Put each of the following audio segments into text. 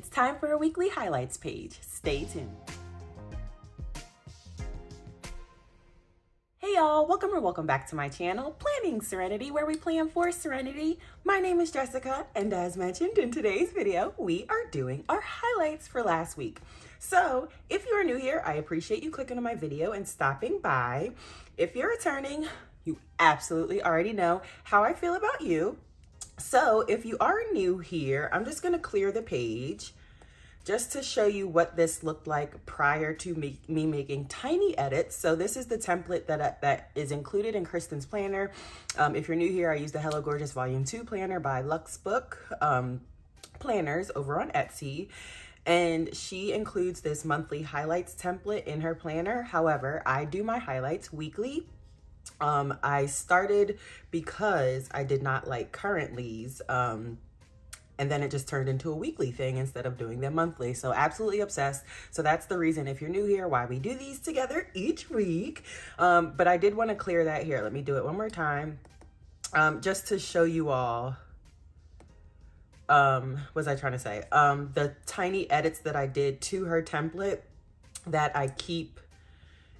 It's time for a weekly highlights page. Stay tuned. Hey y'all, welcome back to my channel, Planning Serenity, where we plan for serenity. My name is Jessica, and as mentioned in today's video, we are doing our highlights for last week. So if you are new here, I appreciate you clicking on my video and stopping by. If you're returning, you absolutely already know how I feel about you. So if you are new here, I'm just gonna clear the page just to show you what this looked like prior to me making tiny edits. So this is the template that is included in Kristen's planner. If you're new here, I use the Hello Gorgeous Volume 2 planner by Luxbook planners over on Etsy. And she includes this monthly highlights template in her planner. However, I do my highlights weekly. I started because I did not like currentlies, and then it just turned into a weekly thing instead of doing them monthly. So absolutely obsessed. So that's the reason, if you're new here, why we do these together each week. But I did want to clear that here. Let me do it one more time, just to show you all, what was I trying to say? The tiny edits that I did to her template that I keep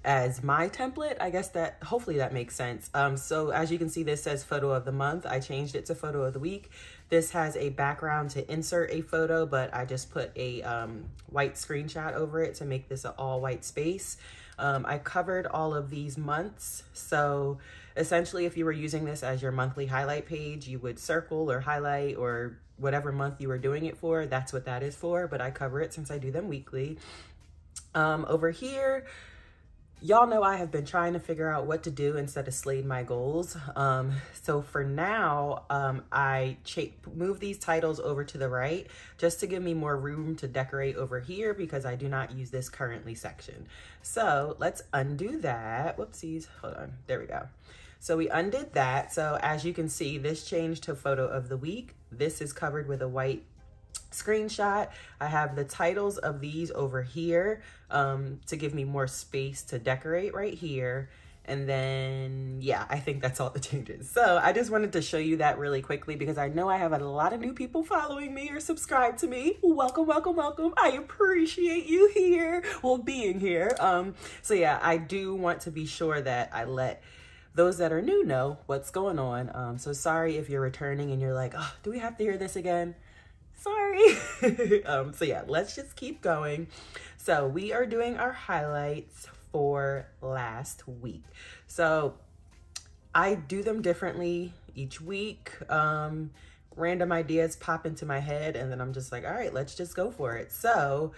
as my template. I guess that hopefully that makes sense. So as you can see, this says photo of the month. I changed it to photo of the week. This has a background to insert a photo, but I just put a white screenshot over it to make this an all white space. I covered all of these months. So essentially, if you were using this as your monthly highlight page, you would circle or highlight or whatever month you were doing it for. That's what that is for, but I cover it since I do them weekly. Over here, y'all know I have been trying to figure out what to do instead of slayed my goals. So for now, I move these titles over to the right just to give me more room to decorate over here because I do not use this currently section. So let's undo that. Whoopsies, hold on, there we go. So we undid that. So as you can see, this changed to photo of the week. This is covered with a white screenshot. I have the titles of these over here to give me more space to decorate right here. And then, yeah, I think that's all the changes. So I just wanted to show you that really quickly because I know I have a lot of new people following me or subscribed to me. Welcome, welcome, welcome. I appreciate you here, well, being here. So yeah, I do want to be sure that I let those that are new know what's going on. So sorry if you're returning and you're like, oh, do we have to hear this again? Sorry. So yeah, let's just keep going. So we are doing our highlights for last week. So I do them differently each week. Random ideas pop into my head and then I'm just like, all right, let's just go for it. So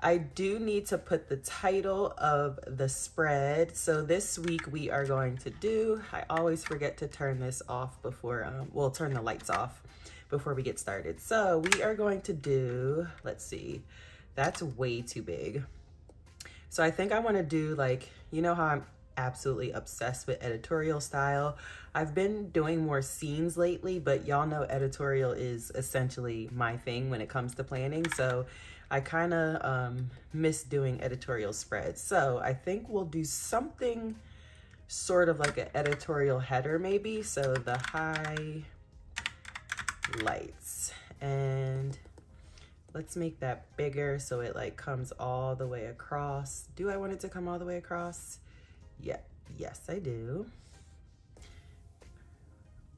I do need to put the title of the spread. So this week we are going to do, I always forget to turn this off before, we'll turn the lights off before we get started. So we are going to do, let's see, that's way too big. So I think I want to do, like, you know how I'm absolutely obsessed with editorial style. I've been doing more scenes lately, but y'all know editorial is essentially my thing when it comes to planning. So I kind of miss doing editorial spreads. So I think we'll do something sort of like an editorial header maybe. So the highlights, and let's make that bigger so it like comes all the way across. Do I want it to come all the way across? Yeah, yes I do.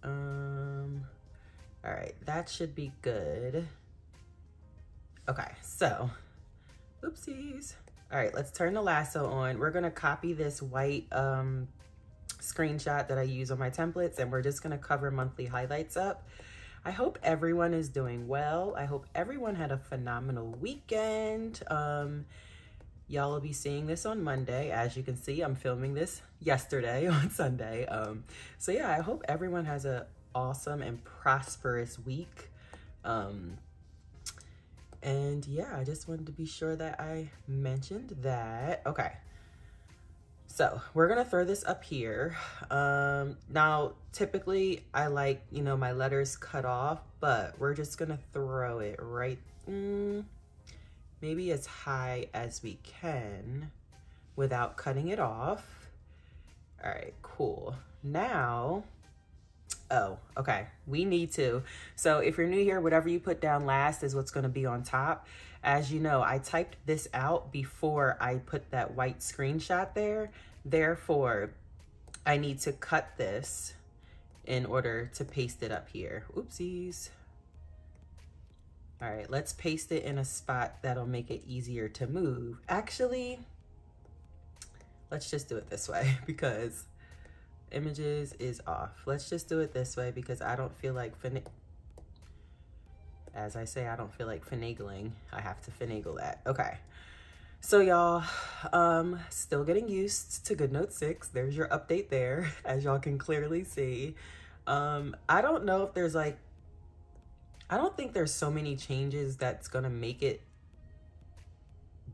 All right, that should be good. Okay, so, oopsies. All right, let's turn the lasso on. We're gonna copy this white screenshot that I use on my templates and we're just gonna cover monthly highlights up. I hope everyone is doing well. I hope everyone had a phenomenal weekend. Y'all will be seeing this on Monday. As you can see, I'm filming this yesterday on Sunday. So yeah, I hope everyone has an awesome and prosperous week. And yeah, I just wanted to be sure that I mentioned that. Okay. So we're gonna throw this up here. Now, typically I like, you know, my letters cut off, but we're just gonna throw it right, maybe as high as we can without cutting it off. All right, cool. Now, Oh, okay. We need to. So if you're new here, whatever you put down last is what's going to be on top. As you know, I typed this out before I put that white screenshot there. Therefore, I need to cut this in order to paste it up here. Oopsies. All right, let's paste it in a spot that'll make it easier to move. Actually, let's just do it this way because images is off. Let's just do it this way because I don't feel like as I say, I don't feel like finagling. I have to finagle that. Okay. So y'all, still getting used to Goodnotes 6. There's your update there, as y'all can clearly see. I don't know if there's like, I don't think there's so many changes that's gonna make it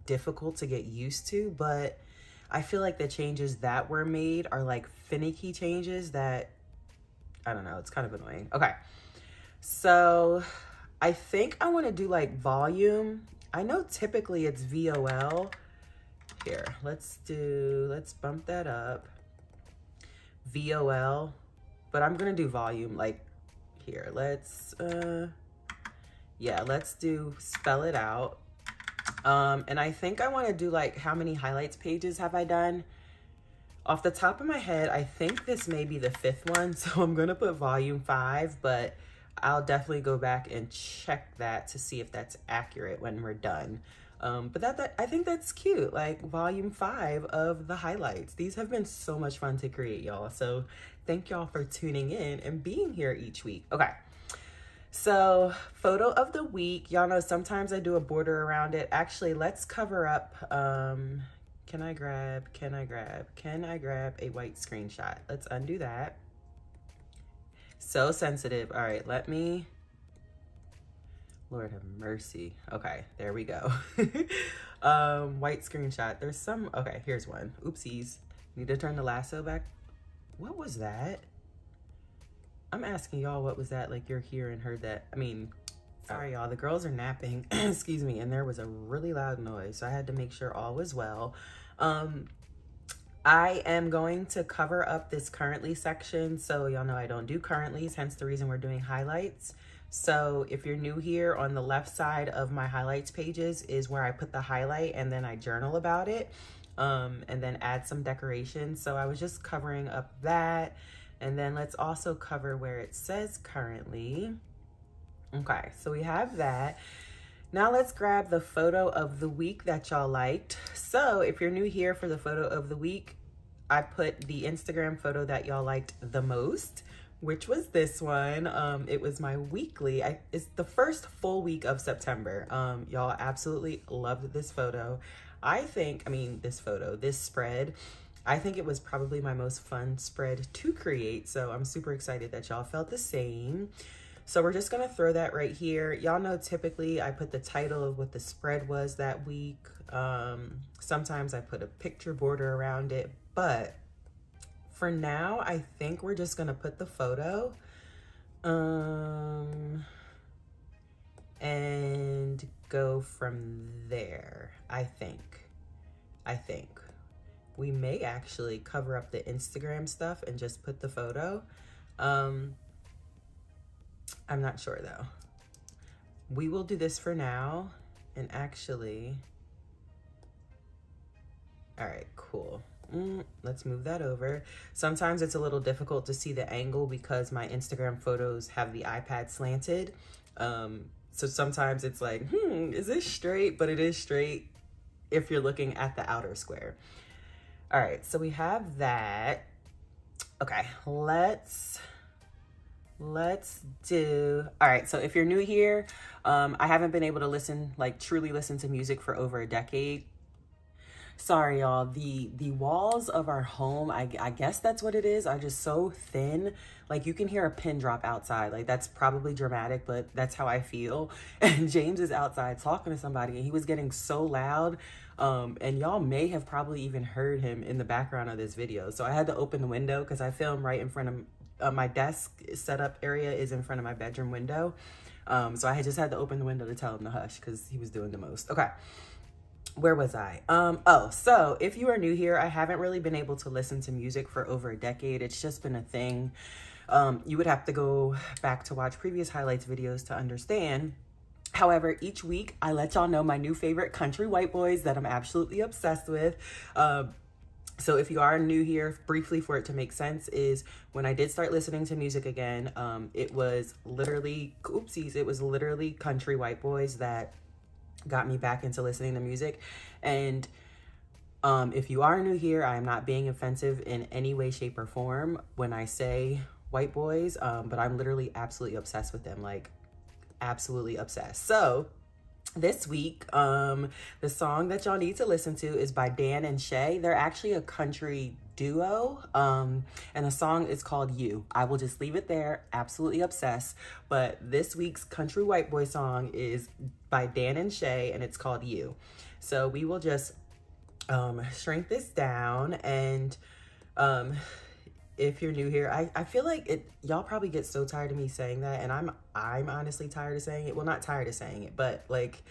difficult to get used to, but I feel like the changes that were made are like finicky changes that, I don't know, it's kind of annoying. Okay, so I think I wanna do like volume. I know typically it's VOL. Here, let's bump that up. VOL, but I'm gonna do volume. Like here, let's do spell it out. And I think I wanna do like, how many highlights pages have I done? Off the top of my head, I think this may be the 5th one, so I'm gonna put volume 5, but I'll definitely go back and check that to see if that's accurate when we're done. But I think that's cute, like volume 5 of the highlights. These have been so much fun to create, y'all. So thank y'all for tuning in and being here each week. Okay, so photo of the week. Y'all know sometimes I do a border around it. Actually, let's cover up, can I grab a white screenshot? Let's undo that. So sensitive. All right, let me, Lord have mercy. Okay, there we go. White screenshot. There's some, okay, here's one. Oopsies. Need to turn the lasso back. What was that? I'm asking y'all, what was that? Like you're here and heard that. I mean, sorry y'all, the girls are napping, excuse me, and there was a really loud noise, so I had to make sure all was well. I am going to cover up this currently section. So y'all know I don't do currentlies, hence the reason we're doing highlights. So if you're new here, on the left side of my highlights pages is where I put the highlight and then I journal about it, and then add some decorations. So I was just covering up that. And then let's also cover where it says currently. Okay, so we have that. Now let's grab the photo of the week that y'all liked. So if you're new here, for the photo of the week, I put the Instagram photo that y'all liked the most, which was this one. It was my weekly. It's the first full week of September. Y'all absolutely loved this photo. This spread, I think it was probably my most fun spread to create. So I'm super excited that y'all felt the same. So we're just gonna throw that right here. Y'all know typically I put the title of what the spread was that week. Sometimes I put a picture border around it, but for now, I think we're just gonna put the photo and go from there. I think. We may actually cover up the Instagram stuff and just put the photo. I'm not sure though. We will do this for now. And actually, all right, cool. Let's move that over. Sometimes it's a little difficult to see the angle because my Instagram photos have the iPad slanted. So sometimes it's like, is this straight? But it is straight if you're looking at the outer square. All right, so we have that. Okay, let's do, all right, so if you're new here, I haven't been able to truly listen to music for over a decade. Sorry, y'all, the walls of our home, I guess that's what it is, are just so thin. Like you can hear a pin drop outside. Like that's probably dramatic, but that's how I feel. And James is outside talking to somebody and he was getting so loud. And y'all may have probably even heard him in the background of this video. So I had to open the window because I film right in front of my desk setup area is in front of my bedroom window. So I just had to open the window to tell him to hush because he was doing the most. Okay. Where was I? So if you are new here, I haven't really been able to listen to music for over a decade. It's just been a thing. You would have to go back to watch previous highlights videos to understand. However, each week I let y'all know my new favorite country white boys that I'm absolutely obsessed with. So if you are new here, briefly for it to make sense, is when I did start listening to music again, it was literally, oopsies, it was literally country white boys that got me back into listening to music. And if you are new here, I am not being offensive in any way, shape, or form when I say white boys, but I'm literally absolutely obsessed with them, like absolutely obsessed. So this week, the song that y'all need to listen to is by Dan and Shay. They're actually a country duo, and the song is called You. I will just leave it there, absolutely obsessed. But this week's country white boy song is by Dan and Shay, and it's called You. So we will just shrink this down, and if you're new here, I feel like y'all probably get so tired of me saying that, and I'm honestly tired of saying it. Well, not tired of saying it, but like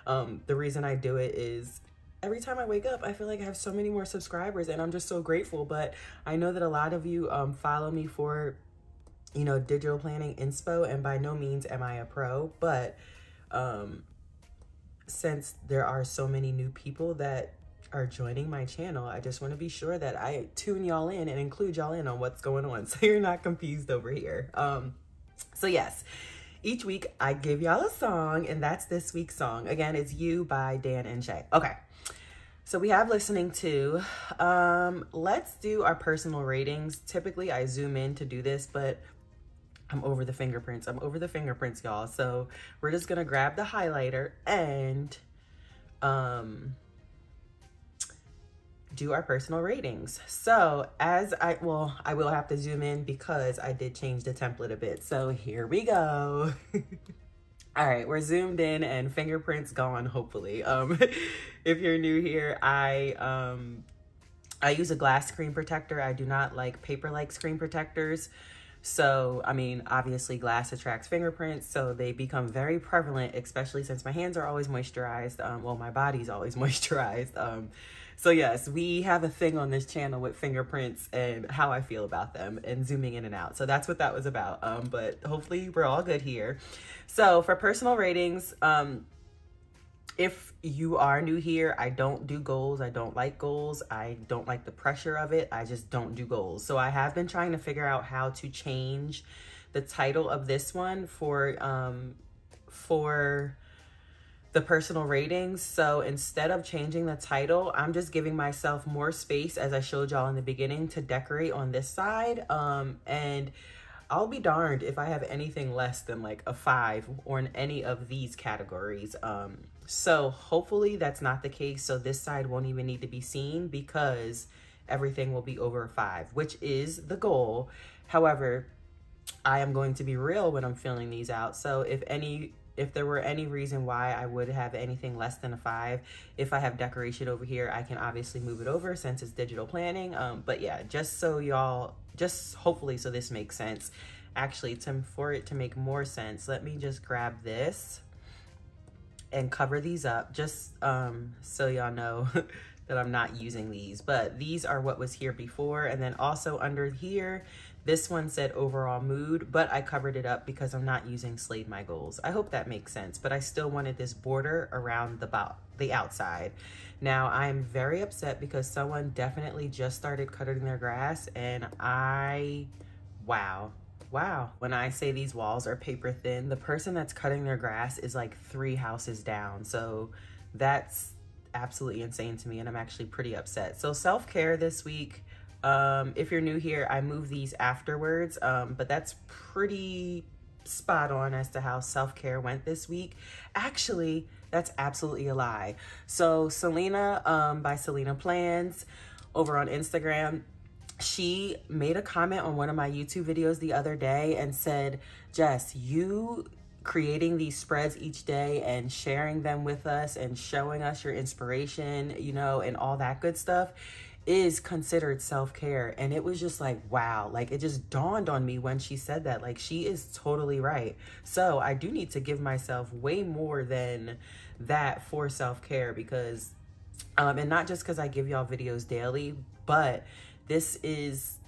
the reason I do it is every time I wake up, I feel like I have so many more subscribers, and I'm just so grateful. But I know that a lot of you follow me for, you know, digital planning inspo, and by no means am I a pro, but since there are so many new people that are joining my channel, I just want to be sure that I tune y'all in and include y'all in on what's going on, so you're not confused over here. So yes, each week I give y'all a song, and that's this week's song. Again, it's You by Dan and Shay. Okay, so we have listening to. Let's do our personal ratings. Typically I zoom in to do this, but I'm over the fingerprints. I'm over the fingerprints, y'all. So we're just gonna grab the highlighter and do our personal ratings. So I will have to zoom in because I did change the template a bit. So here we go. All right, we're zoomed in and fingerprints gone, hopefully. If you're new here, I use a glass screen protector. I do not like paper-like screen protectors. So, I mean, obviously glass attracts fingerprints, so they become very prevalent, especially since my hands are always moisturized. Well, my body's always moisturized. So yes, we have a thing on this channel with fingerprints and how I feel about them and zooming in and out. So that's what that was about. But hopefully we're all good here. So for personal ratings, if you are new here, I don't do goals. I don't like goals. I don't like the pressure of it. I just don't do goals. So I have been trying to figure out how to change the title of this one for the personal ratings. So instead of changing the title, I'm just giving myself more space, as I showed y'all in the beginning, to decorate on this side. And I'll be darned if I have anything less than like a 5 or in any of these categories. So hopefully that's not the case. So this side won't even need to be seen because everything will be over a 5, which is the goal. However, I am going to be real when I'm filling these out. So if there were any reason why I would have anything less than a 5, if I have decoration over here, I can obviously move it over since it's digital planning. But yeah, just so y'all, just hopefully so this makes sense. Actually, for it to make more sense, let me just grab this and cover these up just so y'all know that I'm not using these. But these are what was here before. And then also under here, this one said overall mood, but I covered it up because I'm not using Slade My Goals. I hope that makes sense, but I still wanted this border around the outside. Now I'm very upset because someone definitely just started cutting their grass, and wow. When I say these walls are paper thin, the person that's cutting their grass is like 3 houses down. So that's absolutely insane to me, and I'm actually pretty upset. So self-care this week. If you're new here, I move these afterwards, but that's pretty spot on as to how self-care went this week. Actually, that's absolutely a lie. So Selena, by Selena Plans over on Instagram, she made a comment on one of my YouTube videos the other day and said, Jess, you creating these spreads each day and sharing them with us and showing us your inspiration, you know, and all that good stuff is considered self-care. And it was just like, wow, like it just dawned on me when she said that, like she is totally right. So I do need to give myself way more than that for self-care, because and not just because I give y'all videos daily, but this is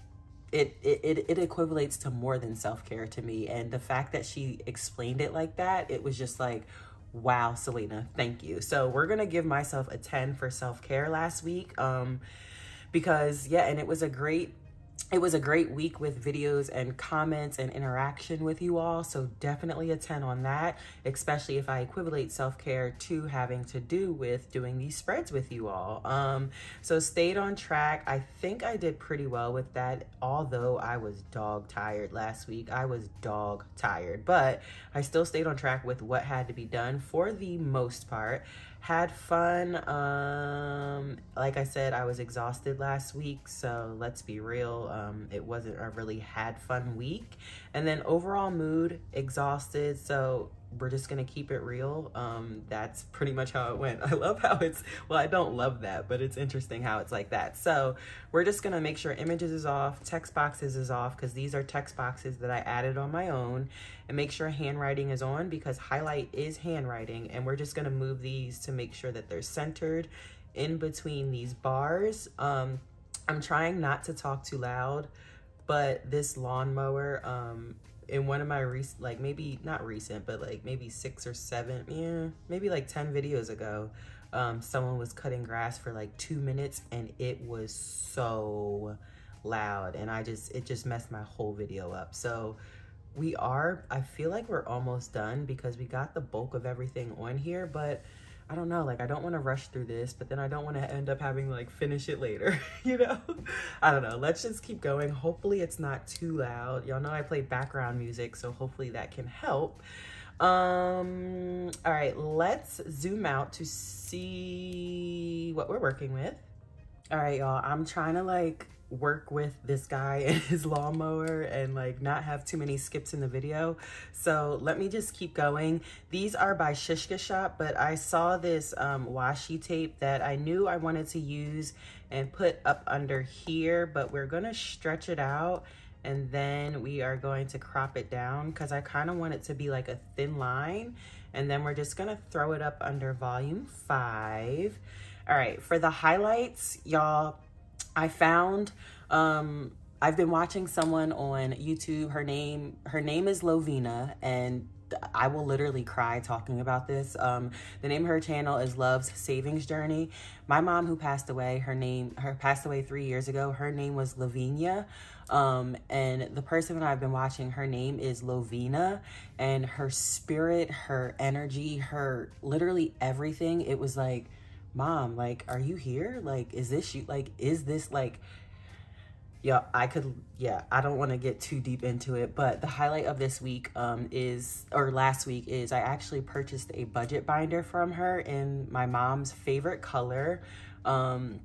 it equivalates to more than self-care to me. And the fact that she explained it like that, it was just like, wow, Selena, thank you. So we're gonna give myself a 10 for self-care last week, because yeah, and it was a great week with videos and comments and interaction with you all. So definitely a 10 on that, especially if I equivalate self-care to having to do with doing these spreads with you all. So stayed on track. I think I did pretty well with that, although I was dog tired last week. I was dog tired, but I still stayed on track with what had to be done for the most part. Had fun. Like I said, I was exhausted last week, so let's be real, it wasn't a really had fun week. And then overall mood, exhausted, so we're just gonna keep it real. That's pretty much how it went. I love how it's, well, I don't love that, but it's interesting how it's like that. So we're just gonna make sure images is off, text boxes is off, because these are text boxes that I added on my own, and make sure handwriting is on, because highlight is handwriting. And we're just gonna move these to make sure that they're centered in between these bars. I'm trying not to talk too loud, but this lawnmower, in one of my like maybe not recent, but like maybe 6 or 7, yeah, maybe like 10 videos ago, someone was cutting grass for like 2 minutes, and it was so loud, and it just messed my whole video up. So I feel like we're almost done, because we got the bulk of everything on here, but I don't know, like I don't want to rush through this, but then I don't want to end up having like finish it later, you know? I don't know, let's just keep going. Hopefully it's not too loud. Y'all know I play background music, so hopefully that can help. All right, let's zoom out to see what we're working with. All right, y'all, I'm trying to like work with this guy and his lawnmower and like not have too many skips in the video. So let me just keep going. These are by Shishka Shop, but I saw this washi tape that I knew I wanted to use and put up under here, but we're gonna stretch it out and then we are going to crop it down, because I kind of want it to be like a thin line, and then we're just gonna throw it up under volume 5. All right, for the highlights, y'all, I found, I've been watching someone on YouTube. Her name is Loveena, and I will literally cry talking about this. The name of her channel is Love's Savings Journey. My mom, who passed away, passed away 3 years ago. Her name was Loveena. And the person that I've been watching, her name is Loveena, and her spirit, her energy, her literally everything. It was like, Mom, like, are you here? Like, is this you? Like, is this like, yeah, I don't want to get too deep into it, but the highlight of this week last week is I actually purchased a budget binder from her in my mom's favorite color. And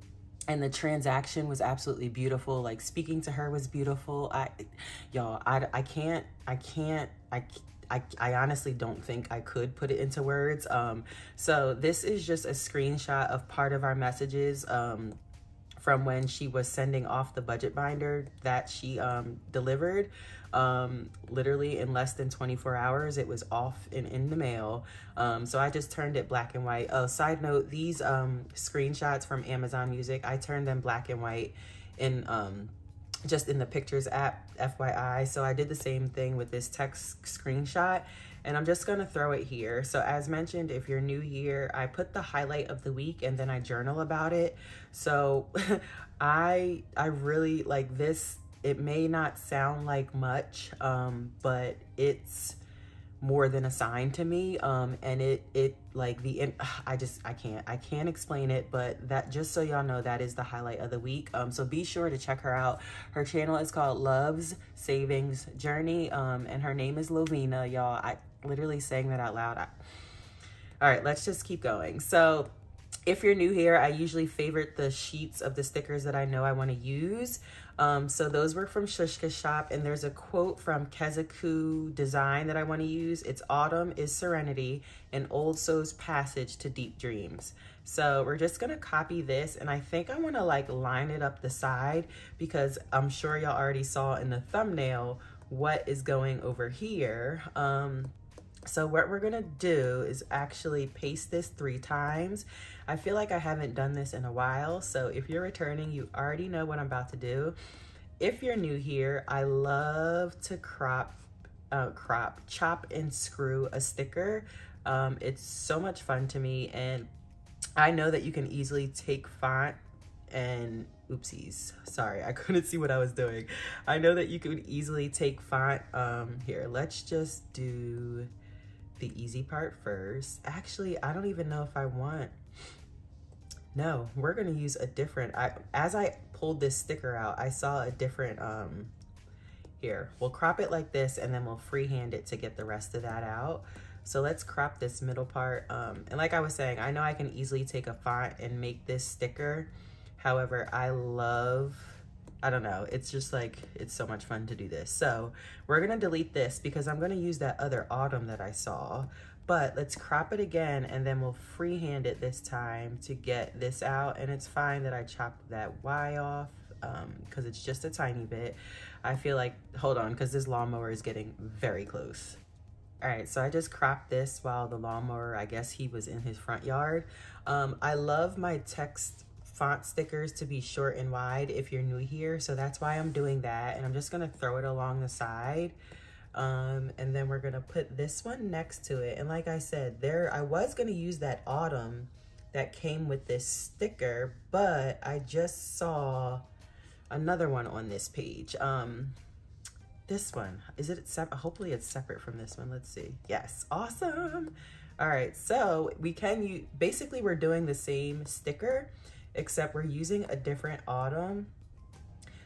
the transaction was absolutely beautiful. Like, speaking to her was beautiful. I honestly don't think I could put it into words. So this is just a screenshot of part of our messages from when she was sending off the budget binder that she delivered. Literally in less than 24 hours, it was off and in the mail. So I just turned it black and white. Oh, side note, these screenshots from Amazon Music, I turned them black and white in just in the pictures app, FYI. So I did the same thing with this text screenshot, and I'm just gonna throw it here. So as mentioned, if you're new here, I put the highlight of the week and then I journal about it. So I really like this. It may not sound like much, but it's more than a sign to me. And it like I can't explain it, but that, just so y'all know, that is the highlight of the week. So be sure to check her out. Her channel is called Love's Savings Journey, and her name is Loveena, y'all. I literally saying that out loud. All right, let's just keep going. So if you're new here, I usually favorite the sheets of the stickers that I know I want to use. So those were from Shishka Shop, and there's a quote from Kezaku Design that I want to use. It's autumn is serenity, and old soul's passage to deep dreams. So we're just gonna copy this, and I think I want to like line it up the side, because I'm sure y'all already saw in the thumbnail what is going over here. So what we're gonna do is actually paste this 3 times. I feel like I haven't done this in a while, so if you're returning, you already know what I'm about to do. if you're new here, I love to chop and screw a sticker. It's so much fun to me, and I know that you can easily take font and oopsies, sorry, I couldn't see what I was doing. I know that you could easily take font. Here, let's just do the easy part first. Actually, I don't even know if I want, no, we're gonna use a different, as I pulled this sticker out, I saw a different, here, we'll crop it like this and then we'll freehand it to get the rest of that out. So let's crop this middle part. And like I was saying, I know I can easily take a font and make this sticker. However, I don't know, it's just like, it's so much fun to do this. So we're gonna delete this because I'm gonna use that other autumn that I saw, but let's crop it again and then we'll freehand it this time to get this out. And it's fine that I chopped that Y off because it's just a tiny bit. I feel like, hold on, because this lawnmower is getting very close. All right, so I just cropped this while the lawnmower, I guess he was in his front yard. I love my text font stickers to be short and wide if you're new here, so that's why I'm doing that. And I'm just gonna throw it along the side. And then we're gonna put this one next to it. And like I said, I was gonna use that autumn that came with this sticker, but I just saw another one on this page. This one, is it separate? Hopefully it's separate from this one. Let's see. Yes, awesome. All right, so we can use, basically we're doing the same sticker, except we're using a different autumn.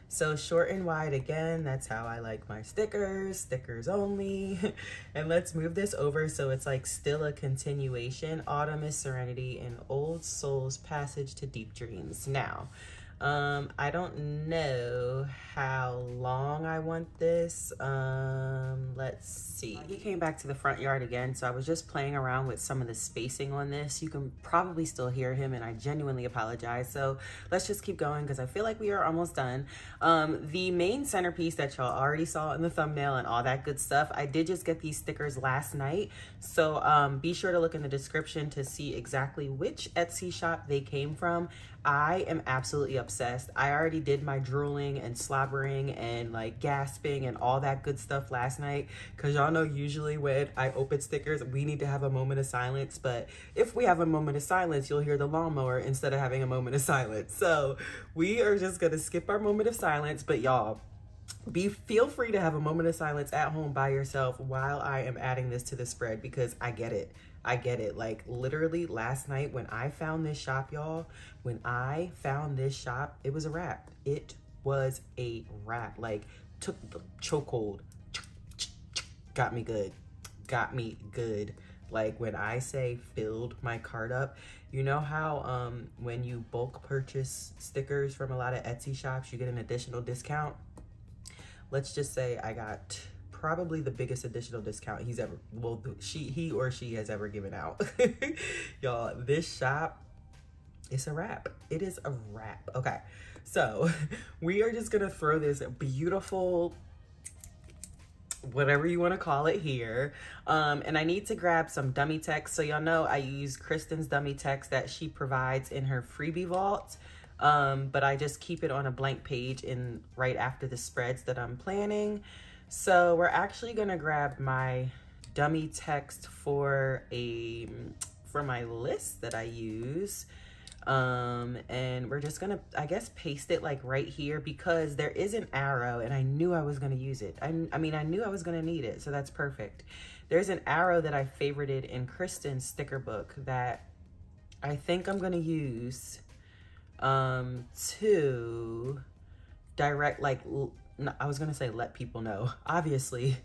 So short and wide again, that's how I like my stickers, stickers only. And let's move this over so it's like still a continuation. Autumn is Serenity and Old Soul's Passage to Deep Dreams. Now, I don't know how long I want this. Let's see. He came back to the front yard again, so I was just playing around with some of the spacing on this. You can probably still hear him, and I genuinely apologize. So let's just keep going because I feel like we are almost done. The main centerpiece that y'all already saw in the thumbnail and all that good stuff, I did just get these stickers last night. So be sure to look in the description to see exactly which Etsy shop they came from. I am absolutely obsessed. I already did my drooling and slobbering and like gasping and all that good stuff last night, because y'all know usually when I open stickers, we need to have a moment of silence. But if we have a moment of silence, you'll hear the lawnmower instead of having a moment of silence. So we are just gonna skip our moment of silence, but y'all, feel free to have a moment of silence at home by yourself while I am adding this to the spread, because I get it. I get it. Like literally last night when I found this shop, y'all, when I found this shop, it was a wrap. It was a wrap. Like took the chokehold, got me good, got me good. Like when I say filled my cart up, you know how when you bulk purchase stickers from a lot of Etsy shops, you get an additional discount. Let's just say I got probably the biggest additional discount he's ever, well, he or she has ever given out. Y'all, this shop, it's a wrap. It is a wrap. Okay, so we are just gonna throw this beautiful, whatever you want to call it here. And I need to grab some dummy text. So y'all know I use Kristen's dummy text that she provides in her freebie vault. But I just keep it on a blank page in right after the spreads that I'm planning. So we're actually gonna grab my dummy text for my list that I use. And we're just gonna, I guess, paste it like right here because there is an arrow and I knew I was gonna use it. I mean, I knew I was gonna need it, so that's perfect. There's an arrow that I favorited in Kristen's sticker book that I think I'm gonna use to direct, like, I was gonna say let people know. Obviously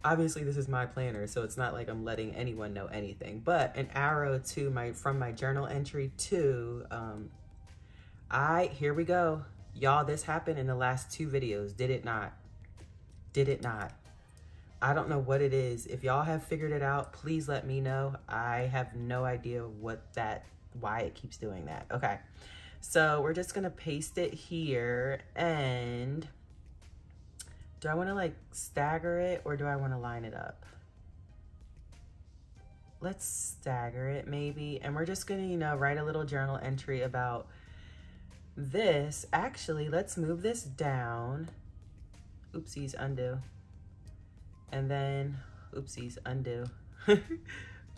this is my planner, so it's not like I'm letting anyone know anything, but an arrow to from my journal entry to, here we go. Y'all, this happened in the last 2 videos, did it not? Did it not? I don't know what it is. If y'all have figured it out, please let me know. I have no idea why it keeps doing that. Okay. So we're just gonna paste it here, and do I wanna like stagger it or do I wanna line it up? Let's stagger it maybe. And we're just gonna, you know, write a little journal entry about this. Actually, let's move this down oopsies, undo. And then, oopsies, undo.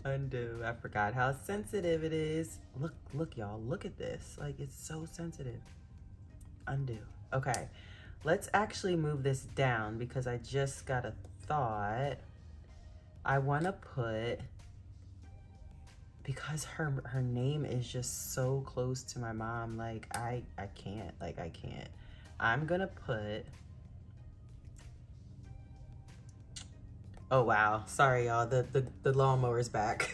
Undo. I forgot how sensitive it is. Look, y'all, look at this. Like, it's so sensitive. Undo. Okay, let's actually move this down because I just got a thought. I want to put, because her name is just so close to my mom, like I can't, I'm gonna put, oh wow, sorry y'all, the lawnmower is back.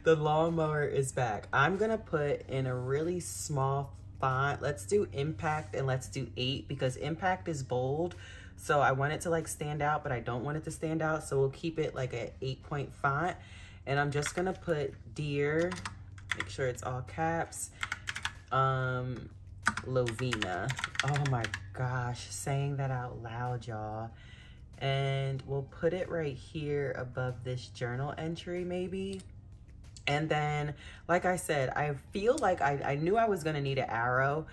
The lawnmower is back. I'm gonna put in a really small font. Let's do impact and let's do 8 because impact is bold. So I want it to like stand out, but I don't want it to stand out. So we'll keep it like an 8-point font. And I'm just gonna put dear, make sure it's all caps, Loveena. Oh my gosh, saying that out loud, y'all. And we'll put it right here above this journal entry maybe. And then, like I said, I feel like I knew I was gonna need an arrow.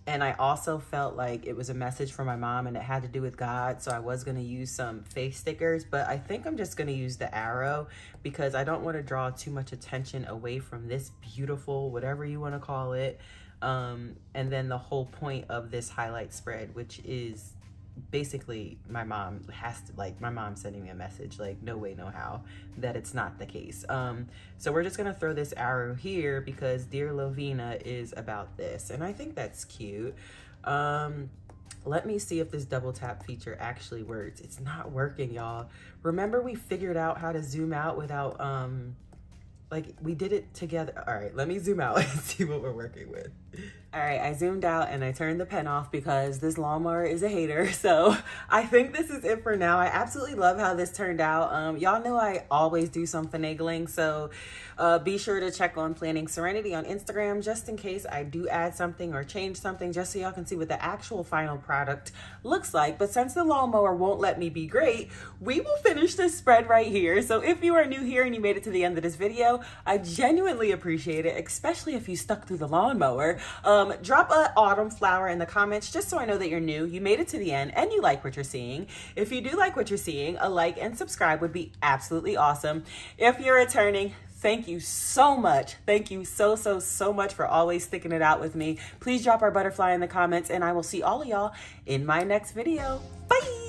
And I also felt like it was a message from my mom and it had to do with God. So I was gonna use some face stickers, but I think I'm just gonna use the arrow because I don't wanna draw too much attention away from this beautiful, whatever you wanna call it. And then the whole point of this highlight spread, which is basically my mom my mom sending me a message, like no way, no how, that it's not the case. So we're just gonna throw this arrow here because Dear Loveena is about this, and I think that's cute. Let me see if this double tap feature actually works. It's not working, y'all. Remember we figured out how to zoom out without like we did it together. All right, let me zoom out and see what we're working with. All right, I zoomed out and I turned the pen off because this lawnmower is a hater. So I think this is it for now. I absolutely love how this turned out. Y'all know I always do some finagling. So be sure to check on Planning Serenity on Instagram just in case I do add something or change something, just so y'all can see what the actual final product looks like. But since the lawnmower won't let me be great, we will finish this spread right here. So if you are new here and you made it to the end of this video, I genuinely appreciate it, especially if you stuck through the lawnmower. Drop an autumn flower in the comments just so I know that you're new, you made it to the end, and you like what you're seeing. If you do like what you're seeing, a like and subscribe would be absolutely awesome. If you're returning, thank you so much. Thank you so much for always sticking it out with me. Please drop our butterfly in the comments, and I will see all of y'all in my next video. Bye!